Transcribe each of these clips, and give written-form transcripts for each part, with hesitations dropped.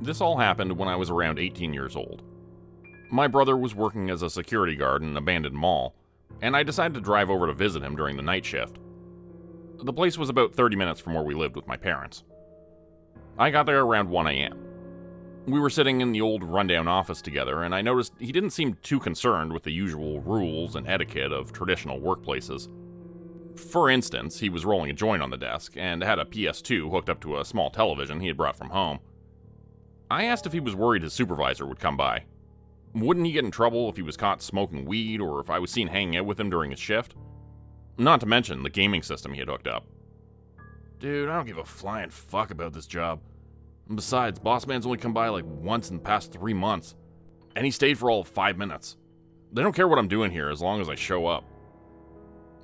This all happened when I was around 18 years old. My brother was working as a security guard in an abandoned mall, and I decided to drive over to visit him during the night shift. The place was about 30 minutes from where we lived with my parents. I got there around 1 a.m. We were sitting in the old rundown office together, and I noticed he didn't seem too concerned with the usual rules and etiquette of traditional workplaces. For instance, he was rolling a joint on the desk and had a PS2 hooked up to a small television he had brought from home. I asked if he was worried his supervisor would come by. Wouldn't he get in trouble if he was caught smoking weed or if I was seen hanging out with him during his shift? Not to mention the gaming system he had hooked up. Dude, I don't give a flying fuck about this job. And besides, boss man's only come by like once in the past 3 months. And he stayed for all of 5 minutes. They don't care what I'm doing here as long as I show up.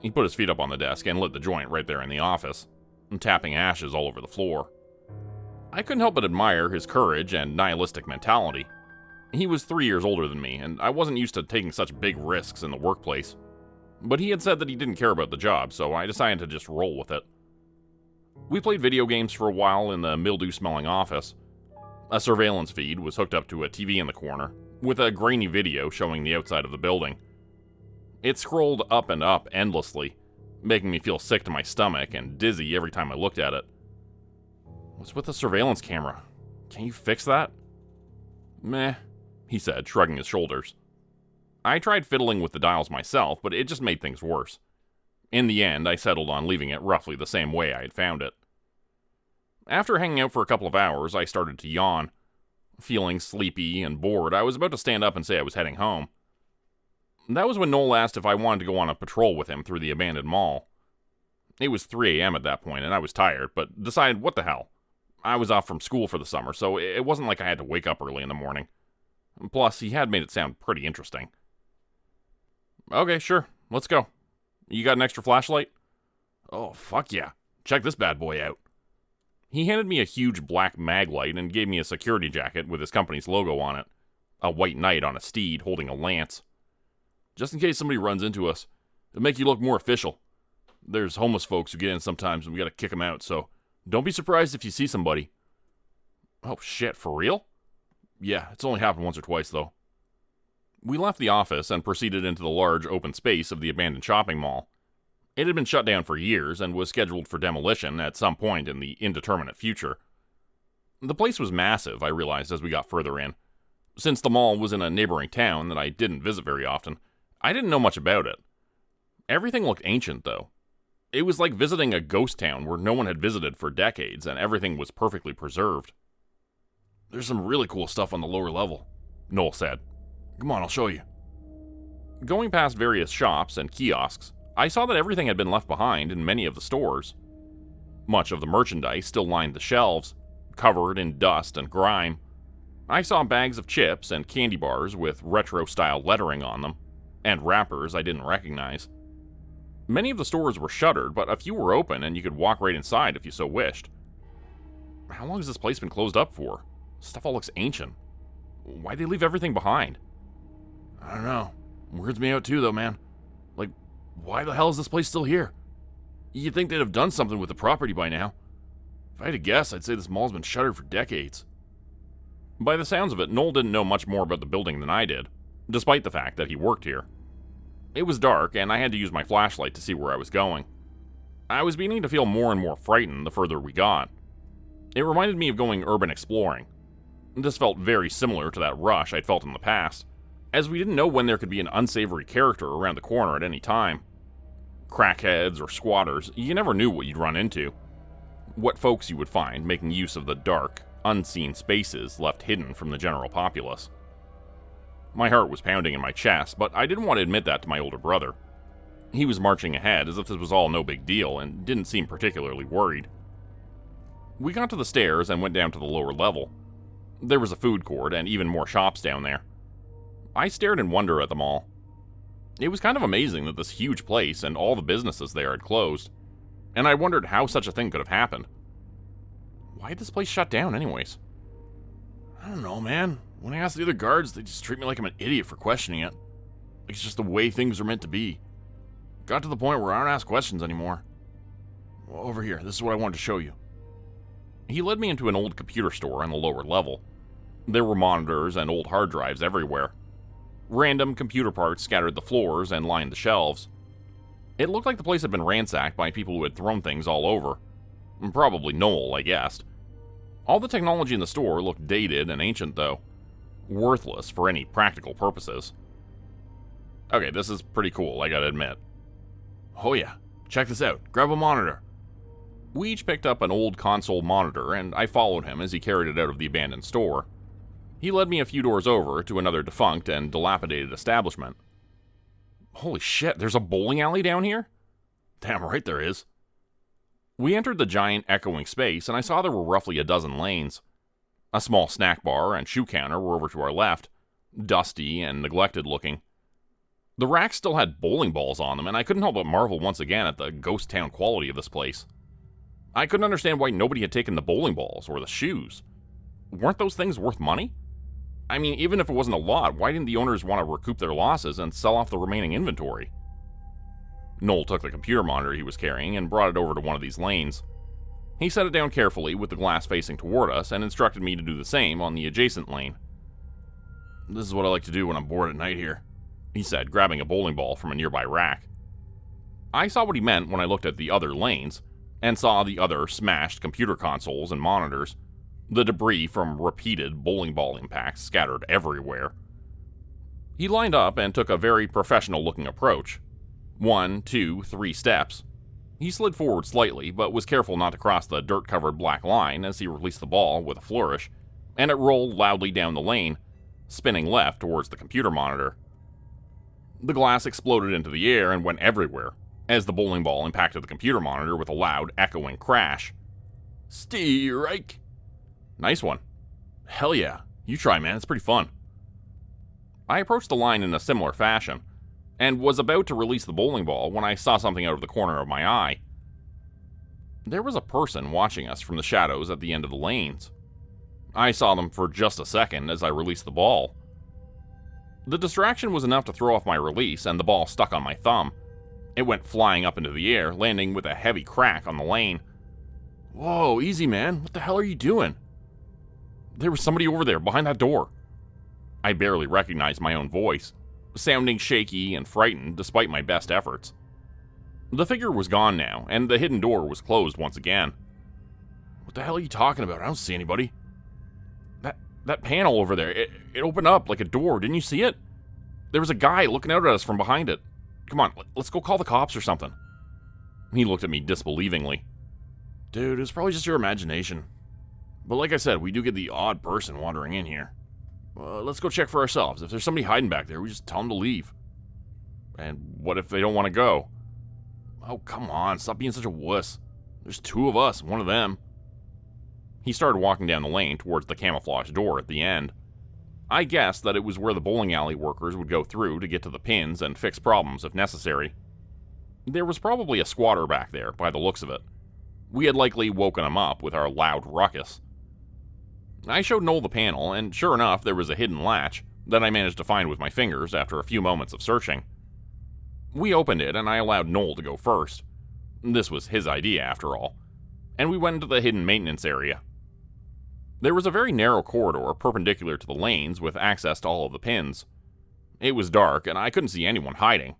He put his feet up on the desk and lit the joint right there in the office, tapping ashes all over the floor. I couldn't help but admire his courage and nihilistic mentality. He was 3 years older than me, and I wasn't used to taking such big risks in the workplace. But he had said that he didn't care about the job, so I decided to just roll with it. We played video games for a while in the mildew-smelling office. A surveillance feed was hooked up to a TV in the corner, with a grainy video showing the outside of the building. It scrolled up and up endlessly, making me feel sick to my stomach and dizzy every time I looked at it. What's with the surveillance camera? Can you fix that? Meh, he said, shrugging his shoulders. I tried fiddling with the dials myself, but it just made things worse. In the end, I settled on leaving it roughly the same way I had found it. After hanging out for a couple of hours, I started to yawn. Feeling sleepy and bored, I was about to stand up and say I was heading home. That was when Noel asked if I wanted to go on a patrol with him through the abandoned mall. It was 3 a.m. at that point, and I was tired, but decided what the hell. I was off from school for the summer, so it wasn't like I had to wake up early in the morning. Plus, he had made it sound pretty interesting. Okay, sure, let's go. You got an extra flashlight? Oh, fuck yeah. Check this bad boy out. He handed me a huge black mag light and gave me a security jacket with his company's logo on it. A white knight on a steed holding a lance. Just in case somebody runs into us. It'll make you look more official. There's homeless folks who get in sometimes and we gotta kick them out, so don't be surprised if you see somebody. Oh shit, for real? Yeah, it's only happened once or twice though. We left the office and proceeded into the large open space of the abandoned shopping mall. It had been shut down for years and was scheduled for demolition at some point in the indeterminate future. The place was massive, I realized as we got further in. Since the mall was in a neighboring town that I didn't visit very often, I didn't know much about it. Everything looked ancient, though. It was like visiting a ghost town where no one had visited for decades and everything was perfectly preserved. There's some really cool stuff on the lower level, Noel said. Come on, I'll show you. Going past various shops and kiosks, I saw that everything had been left behind in many of the stores. Much of the merchandise still lined the shelves, covered in dust and grime. I saw bags of chips and candy bars with retro-style lettering on them, and wrappers I didn't recognize. Many of the stores were shuttered, but a few were open and you could walk right inside if you so wished. How long has this place been closed up for? Stuff all looks ancient. Why'd they leave everything behind? I don't know. Weirds me out too, though, man. Like, why the hell is this place still here? You'd think they'd have done something with the property by now. If I had to guess, I'd say this mall's been shuttered for decades. By the sounds of it, Noel didn't know much more about the building than I did, despite the fact that he worked here. It was dark, and I had to use my flashlight to see where I was going. I was beginning to feel more and more frightened the further we got. It reminded me of going urban exploring. This felt very similar to that rush I'd felt in the past, as we didn't know when there could be an unsavory character around the corner at any time. Crackheads or squatters, you never knew what you'd run into. What folks you would find making use of the dark, unseen spaces left hidden from the general populace. My heart was pounding in my chest, but I didn't want to admit that to my older brother. He was marching ahead as if this was all no big deal and didn't seem particularly worried. We got to the stairs and went down to the lower level. There was a food court and even more shops down there. I stared in wonder at them all. It was kind of amazing that this huge place and all the businesses there had closed, and I wondered how such a thing could have happened. Why had this place shut down anyways? I don't know, man. When I ask the other guards, they just treat me like I'm an idiot for questioning it. Like it's just the way things are meant to be. Got to the point where I don't ask questions anymore. Well, over here, this is what I wanted to show you. He led me into an old computer store on the lower level. There were monitors and old hard drives everywhere. Random computer parts scattered the floors and lined the shelves. It looked like the place had been ransacked by people who had thrown things all over. Probably Noel, I guessed. All the technology in the store looked dated and ancient, though. Worthless for any practical purposes. Okay, this is pretty cool, I gotta admit. Oh yeah, check this out. Grab a monitor. We each picked up an old console monitor, and I followed him as he carried it out of the abandoned store. He led me a few doors over to another defunct and dilapidated establishment. Holy shit, there's a bowling alley down here? Damn right there is. We entered the giant echoing space, and I saw there were roughly a dozen lanes. A small snack bar and shoe counter were over to our left, dusty and neglected looking. The racks still had bowling balls on them, and I couldn't help but marvel once again at the ghost town quality of this place. I couldn't understand why nobody had taken the bowling balls or the shoes. Weren't those things worth money? I mean, even if it wasn't a lot, why didn't the owners want to recoup their losses and sell off the remaining inventory? Noel took the computer monitor he was carrying and brought it over to one of these lanes. He set it down carefully with the glass facing toward us and instructed me to do the same on the adjacent lane. This is what I like to do when I'm bored at night here, he said, grabbing a bowling ball from a nearby rack. I saw what he meant when I looked at the other lanes, and saw the other smashed computer consoles and monitors, the debris from repeated bowling ball impacts scattered everywhere. He lined up and took a very professional-looking approach. 1, 2, 3 steps. He slid forward slightly, but was careful not to cross the dirt-covered black line as he released the ball with a flourish, and it rolled loudly down the lane, spinning left towards the computer monitor. The glass exploded into the air and went everywhere, as the bowling ball impacted the computer monitor with a loud, echoing crash. Strike! Nice one. Hell yeah. You try, man. It's pretty fun. I approached the line in a similar fashion, and was about to release the bowling ball when I saw something out of the corner of my eye. There was a person watching us from the shadows at the end of the lanes. I saw them for just a second as I released the ball. The distraction was enough to throw off my release, and the ball stuck on my thumb. It went flying up into the air, landing with a heavy crack on the lane. Whoa, easy, man. What the hell are you doing? There was somebody over there, behind that door. I barely recognized my own voice, sounding shaky and frightened despite my best efforts. The figure was gone now, and the hidden door was closed once again. What the hell are you talking about? I don't see anybody. That panel over there, it opened up like a door. Didn't you see it? There was a guy looking out at us from behind it. Come on, let's go call the cops or something. He looked at me disbelievingly. Dude, it's probably just your imagination. But like I said, we do get the odd person wandering in here. Let's go check for ourselves. If there's somebody hiding back there, we just tell them to leave. And what if they don't want to go? Oh, come on, stop being such a wuss. There's 2 of us, one of them. He started walking down the lane towards the camouflage door at the end. I guessed that it was where the bowling alley workers would go through to get to the pins and fix problems if necessary. There was probably a squatter back there, by the looks of it. We had likely woken him up with our loud ruckus. I showed Noel the panel, and sure enough, there was a hidden latch that I managed to find with my fingers after a few moments of searching. We opened it, and I allowed Noel to go first. This was his idea, after all. And we went into the hidden maintenance area. There was a very narrow corridor perpendicular to the lanes with access to all of the pins. It was dark, and I couldn't see anyone hiding.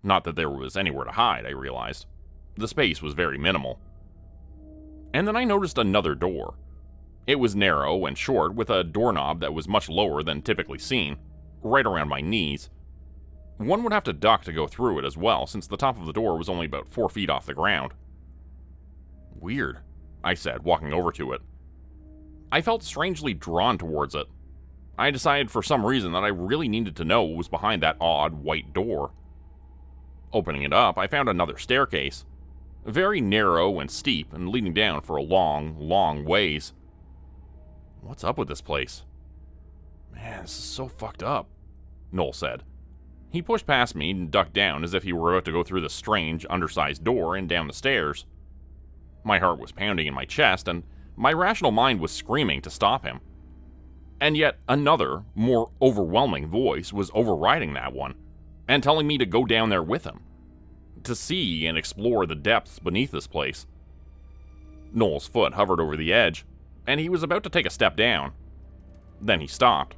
Not that there was anywhere to hide, I realized. The space was very minimal. And then I noticed another door. It was narrow and short, with a doorknob that was much lower than typically seen, right around my knees. One would have to duck to go through it as well, since the top of the door was only about 4 feet off the ground. Weird, I said, walking over to it. I felt strangely drawn towards it. I decided for some reason that I really needed to know what was behind that odd white door. Opening it up, I found another staircase. Very narrow and steep and leading down for a long, long ways. What's up with this place? Man, this is so fucked up, Noel said. He pushed past me and ducked down as if he were about to go through the strange, undersized door and down the stairs. My heart was pounding in my chest, and my rational mind was screaming to stop him. And yet another, more overwhelming voice was overriding that one, and telling me to go down there with him, to see and explore the depths beneath this place. Noel's foot hovered over the edge, and he was about to take a step down. Then he stopped.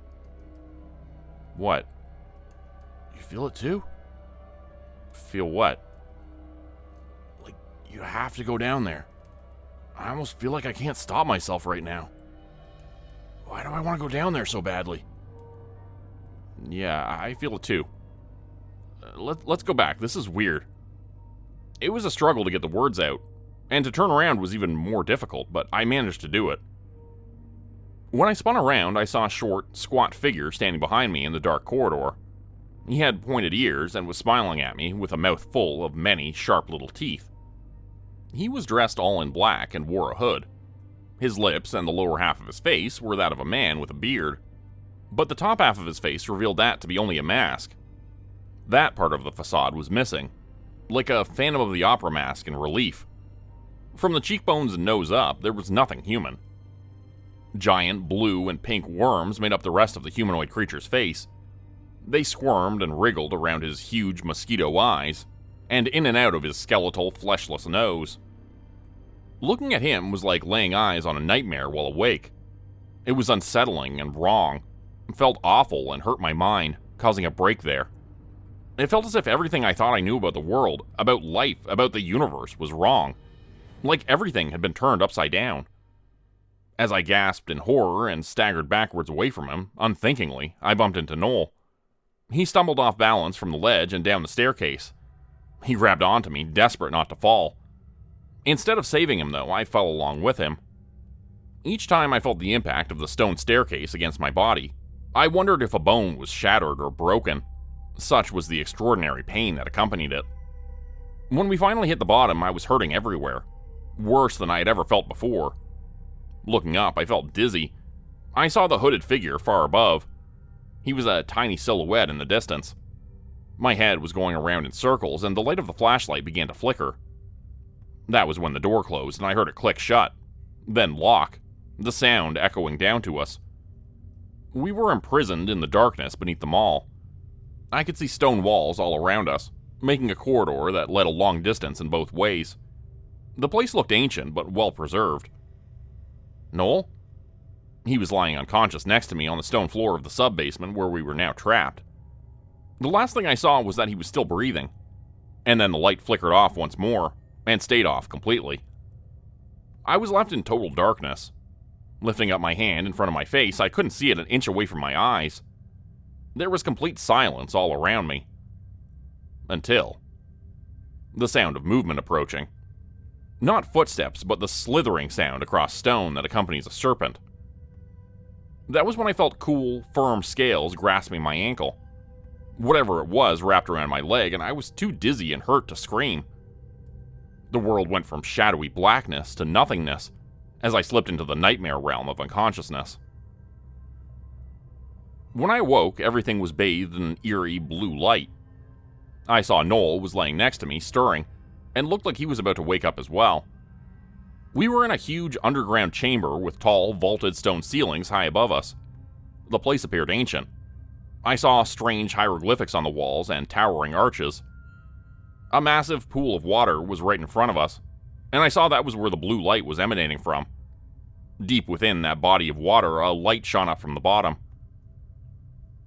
What? You feel it too? Feel what? Like, you have to go down there. I almost feel like I can't stop myself right now. Why do I want to go down there so badly? Yeah, I feel it too. Let's go back. This is weird. It was a struggle to get the words out, and to turn around was even more difficult, but I managed to do it. When I spun around, I saw a short, squat figure standing behind me in the dark corridor. He had pointed ears and was smiling at me with a mouth full of many sharp little teeth. He was dressed all in black and wore a hood. His lips and the lower half of his face were that of a man with a beard, but the top half of his face revealed that to be only a mask. That part of the facade was missing, like a Phantom of the Opera mask in relief. From the cheekbones and nose up, there was nothing human. Giant blue and pink worms made up the rest of the humanoid creature's face. They squirmed and wriggled around his huge mosquito eyes, and in and out of his skeletal, fleshless nose. Looking at him was like laying eyes on a nightmare while awake. It was unsettling and wrong. It felt awful and hurt my mind, causing a break there. It felt as if everything I thought I knew about the world, about life, about the universe was wrong. Like everything had been turned upside down. As I gasped in horror and staggered backwards away from him, unthinkingly, I bumped into Noel. He stumbled off balance from the ledge and down the staircase. He grabbed onto me, desperate not to fall. Instead of saving him, though, I fell along with him. Each time I felt the impact of the stone staircase against my body, I wondered if a bone was shattered or broken. Such was the extraordinary pain that accompanied it. When we finally hit the bottom, I was hurting everywhere, worse than I had ever felt before. Looking up, I felt dizzy. I saw the hooded figure far above. He was a tiny silhouette in the distance. My head was going around in circles, and the light of the flashlight began to flicker. That was when the door closed, and I heard it click shut, then lock, the sound echoing down to us. We were imprisoned in the darkness beneath the mall. I could see stone walls all around us, making a corridor that led a long distance in both ways. The place looked ancient, but well preserved. Noel? He was lying unconscious next to me on the stone floor of the sub-basement where we were now trapped. The last thing I saw was that he was still breathing, and then the light flickered off once more, and stayed off completely. I was left in total darkness. Lifting up my hand in front of my face, I couldn't see it an inch away from my eyes. There was complete silence all around me. Until the sound of movement approaching. Not footsteps, but the slithering sound across stone that accompanies a serpent. That was when I felt cool, firm scales grasping my ankle. Whatever it was wrapped around my leg, and I was too dizzy and hurt to scream. The world went from shadowy blackness to nothingness as I slipped into the nightmare realm of unconsciousness. When I awoke, everything was bathed in an eerie blue light. I saw Noel was laying next to me, stirring, and looked like he was about to wake up as well. We were in a huge underground chamber with tall, vaulted stone ceilings high above us. The place appeared ancient. I saw strange hieroglyphics on the walls and towering arches. A massive pool of water was right in front of us, and I saw that was where the blue light was emanating from. Deep within that body of water, a light shone up from the bottom.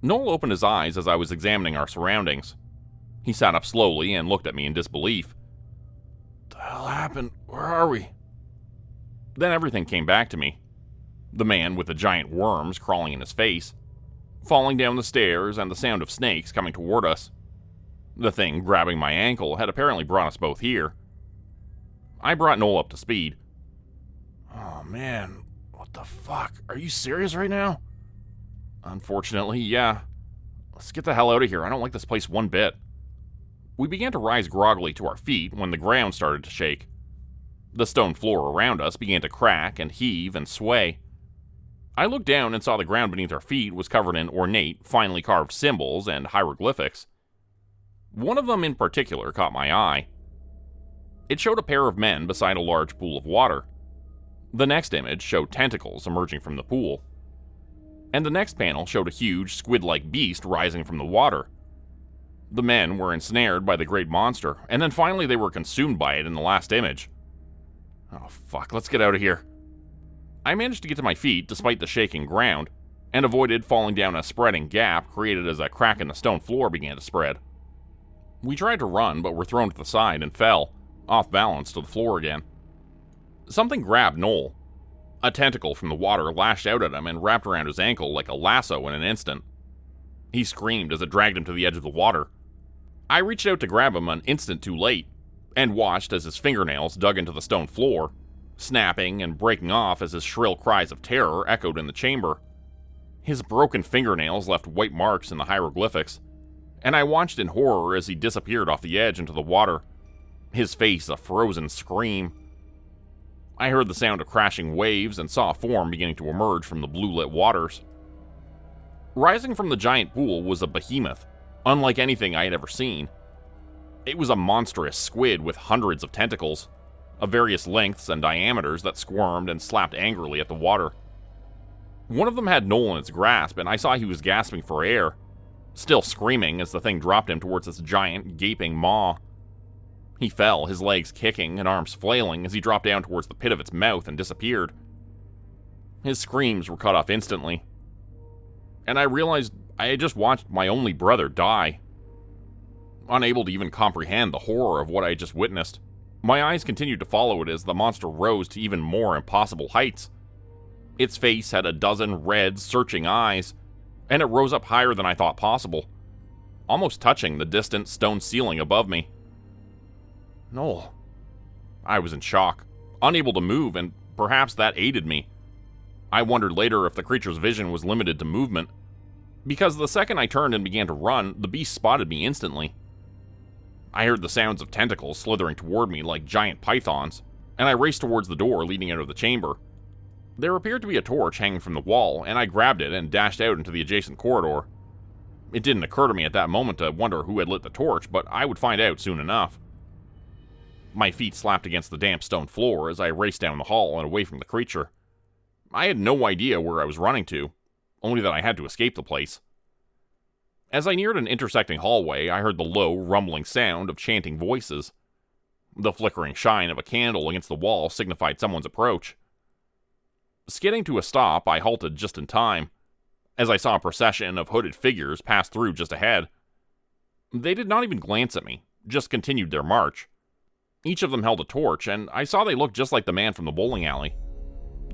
Noel opened his eyes as I was examining our surroundings. He sat up slowly and looked at me in disbelief. "What the hell happened? Where are we?" Then everything came back to me. The man with the giant worms crawling in his face, falling down the stairs, and the sound of snakes coming toward us. The thing grabbing my ankle had apparently brought us both here. I brought Noel up to speed. "Oh man, what the fuck? Are you serious right now?" "Unfortunately, yeah. Let's get the hell out of here. I don't like this place one bit." We began to rise groggily to our feet when the ground started to shake. The stone floor around us began to crack and heave and sway. I looked down and saw the ground beneath our feet was covered in ornate, finely carved symbols and hieroglyphics. One of them in particular caught my eye. It showed a pair of men beside a large pool of water. The next image showed tentacles emerging from the pool. And the next panel showed a huge, squid-like beast rising from the water. The men were ensnared by the great monster, and then finally they were consumed by it in the last image. Oh fuck, let's get out of here. I managed to get to my feet despite the shaking ground, and avoided falling down a spreading gap created as a crack in the stone floor began to spread. We tried to run, but were thrown to the side and fell, off balance, to the floor again. Something grabbed Noel. A tentacle from the water lashed out at him and wrapped around his ankle like a lasso in an instant. He screamed as it dragged him to the edge of the water. I reached out to grab him an instant too late, and watched as his fingernails dug into the stone floor, snapping and breaking off as his shrill cries of terror echoed in the chamber. His broken fingernails left white marks in the hieroglyphics, and I watched in horror as he disappeared off the edge into the water, his face a frozen scream. I heard the sound of crashing waves and saw a form beginning to emerge from the blue-lit waters. Rising from the giant pool was a behemoth, unlike anything I had ever seen. It was a monstrous squid with hundreds of tentacles, of various lengths and diameters that squirmed and slapped angrily at the water. One of them had Noel in its grasp, and I saw he was gasping for air, still screaming as the thing dropped him towards its giant, gaping maw. He fell, his legs kicking and arms flailing as he dropped down towards the pit of its mouth and disappeared. His screams were cut off instantly, and I realized I had just watched my only brother die. Unable to even comprehend the horror of what I had just witnessed, my eyes continued to follow it as the monster rose to even more impossible heights. Its face had a dozen red, searching eyes, and it rose up higher than I thought possible, almost touching the distant stone ceiling above me. Noel. I was in shock, unable to move, and perhaps that aided me. I wondered later if the creature's vision was limited to movement, because the second I turned and began to run, the beast spotted me instantly. I heard the sounds of tentacles slithering toward me like giant pythons, and I raced towards the door leading out of the chamber. There appeared to be a torch hanging from the wall, and I grabbed it and dashed out into the adjacent corridor. It didn't occur to me at that moment to wonder who had lit the torch, but I would find out soon enough. My feet slapped against the damp stone floor as I raced down the hall and away from the creature. I had no idea where I was running to, only that I had to escape the place. As I neared an intersecting hallway, I heard the low, rumbling sound of chanting voices. The flickering shine of a candle against the wall signified someone's approach. Skidding to a stop, I halted just in time, as I saw a procession of hooded figures pass through just ahead. They did not even glance at me, just continued their march. Each of them held a torch, and I saw they looked just like the man from the bowling alley.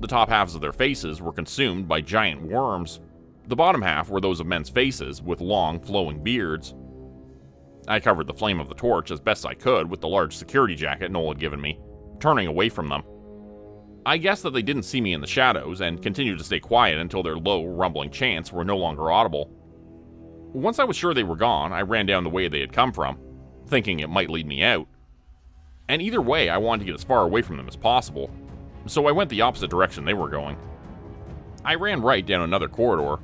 The top halves of their faces were consumed by giant worms. The bottom half were those of men's faces, with long, flowing beards. I covered the flame of the torch as best I could with the large security jacket Noel had given me, turning away from them. I guessed that they didn't see me in the shadows, and continued to stay quiet until their low, rumbling chants were no longer audible. Once I was sure they were gone, I ran down the way they had come from, thinking it might lead me out. And either way, I wanted to get as far away from them as possible, so I went the opposite direction they were going. I ran right down another corridor,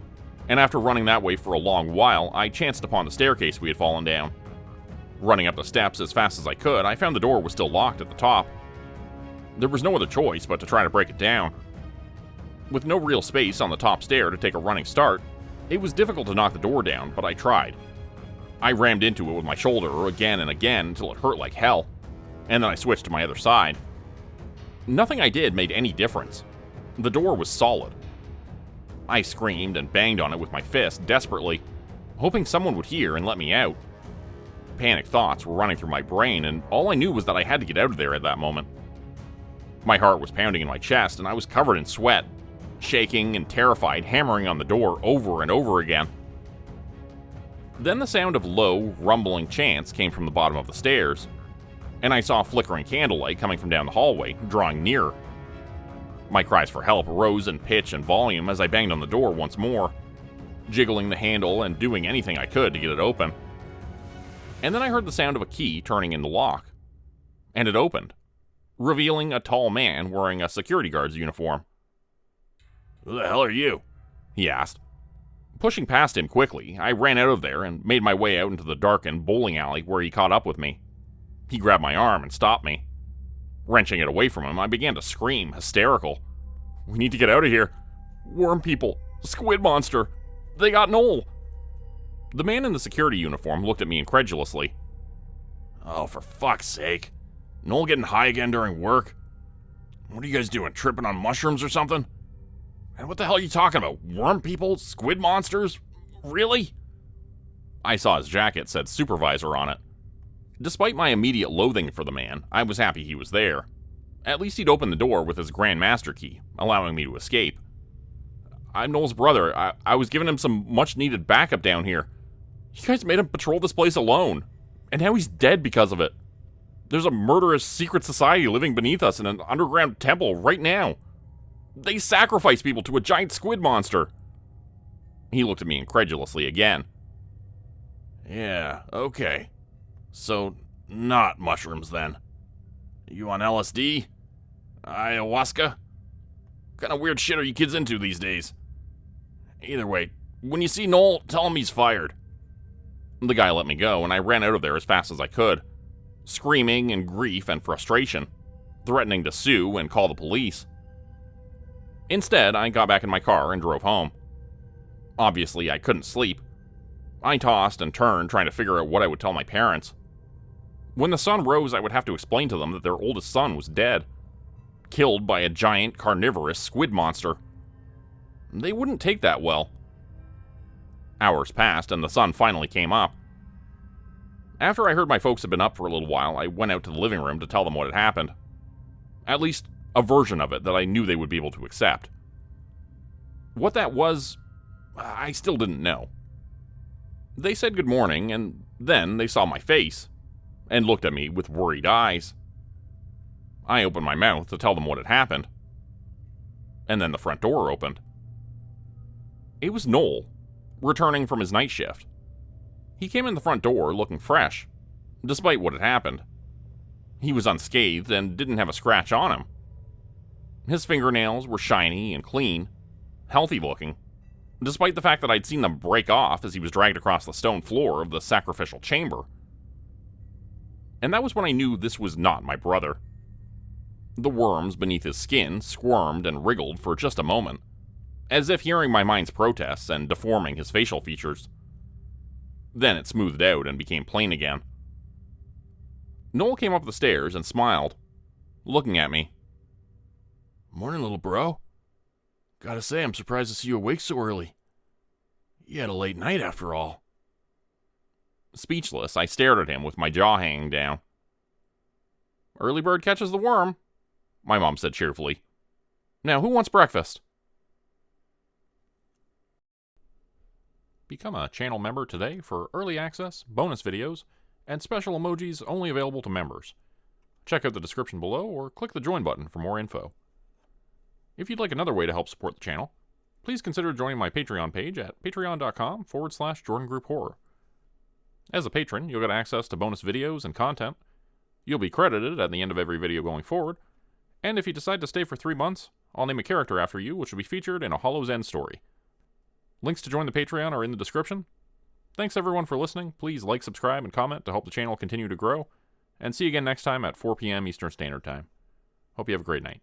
and after running that way for a long while, I chanced upon the staircase we had fallen down. Running up the steps as fast as I could, I found the door was still locked at the top. There was no other choice but to try to break it down. With no real space on the top stair to take a running start, it was difficult to knock the door down, but I tried. I rammed into it with my shoulder again and again until it hurt like hell, and then I switched to my other side. Nothing I did made any difference. The door was solid. I screamed and banged on it with my fist desperately, hoping someone would hear and let me out. Panic thoughts were running through my brain, and all I knew was that I had to get out of there at that moment. My heart was pounding in my chest, and I was covered in sweat, shaking and terrified, hammering on the door over and over again. Then the sound of low, rumbling chants came from the bottom of the stairs, and I saw flickering candlelight coming from down the hallway, drawing nearer. My cries for help rose in pitch and volume as I banged on the door once more, jiggling the handle and doing anything I could to get it open. And then I heard the sound of a key turning in the lock, and it opened, revealing a tall man wearing a security guard's uniform. "Who the hell are you?" he asked. Pushing past him quickly, I ran out of there and made my way out into the darkened bowling alley where he caught up with me. He grabbed my arm and stopped me. Wrenching it away from him, I began to scream, hysterical. "We need to get out of here. Worm people. Squid monster. They got Noel." The man in the security uniform looked at me incredulously. "Oh, for fuck's sake. Noel getting high again during work? What are you guys doing, tripping on mushrooms or something?" And what the hell are you talking about? Worm people? Squid monsters? Really? I saw his jacket said supervisor on it. Despite my immediate loathing for the man, I was happy he was there. At least he'd opened the door with his Grand Master key, allowing me to escape. I'm Noel's brother. I was giving him some much-needed backup down here. You guys made him patrol this place alone, and now he's dead because of it. There's a murderous secret society living beneath us in an underground temple right now. They sacrifice people to a giant squid monster. He looked at me incredulously again. Yeah, okay. So, not mushrooms then. You on LSD? Ayahuasca? What kind of weird shit are you kids into these days? Either way, when you see Noel, tell him he's fired. The guy let me go, and I ran out of there as fast as I could, screaming in grief and frustration, threatening to sue and call the police. Instead, I got back in my car and drove home. Obviously, I couldn't sleep. I tossed and turned, trying to figure out what I would tell my parents. When the sun rose, I would have to explain to them that their oldest son was dead, killed by a giant carnivorous squid monster. They wouldn't take that well. Hours passed, and the sun finally came up. After I heard my folks had been up for a little while, I went out to the living room to tell them what had happened. At least, a version of it that I knew they would be able to accept. What that was, I still didn't know. They said good morning, and then they saw my face, and looked at me with worried eyes. I opened my mouth to tell them what had happened. And then the front door opened. It was Noel, returning from his night shift. He came in the front door looking fresh, despite what had happened. He was unscathed and didn't have a scratch on him. His fingernails were shiny and clean, healthy looking, despite the fact that I'd seen them break off as he was dragged across the stone floor of the sacrificial chamber. And that was when I knew this was not my brother. The worms beneath his skin squirmed and wriggled for just a moment, as if hearing my mind's protests and deforming his facial features. Then it smoothed out and became plain again. Noel came up the stairs and smiled, looking at me. Morning, little bro. Gotta say, I'm surprised to see you awake so early. You had a late night after all. Speechless, I stared at him with my jaw hanging down. Early bird catches the worm, my mom said cheerfully. Now, who wants breakfast? Become a channel member today for early access, bonus videos, and special emojis only available to members. Check out the description below or click the join button for more info. If you'd like another way to help support the channel, please consider joining my Patreon page at patreon.com/Jordan Group Horror. As a patron, you'll get access to bonus videos and content. You'll be credited at the end of every video going forward, and if you decide to stay for 3 months, I'll name a character after you which will be featured in a Hollow's End story. Links to join the Patreon are in the description. Thanks everyone for listening. Please like, subscribe, and comment to help the channel continue to grow, and see you again next time at 4 p.m. Eastern Standard Time. Hope you have a great night.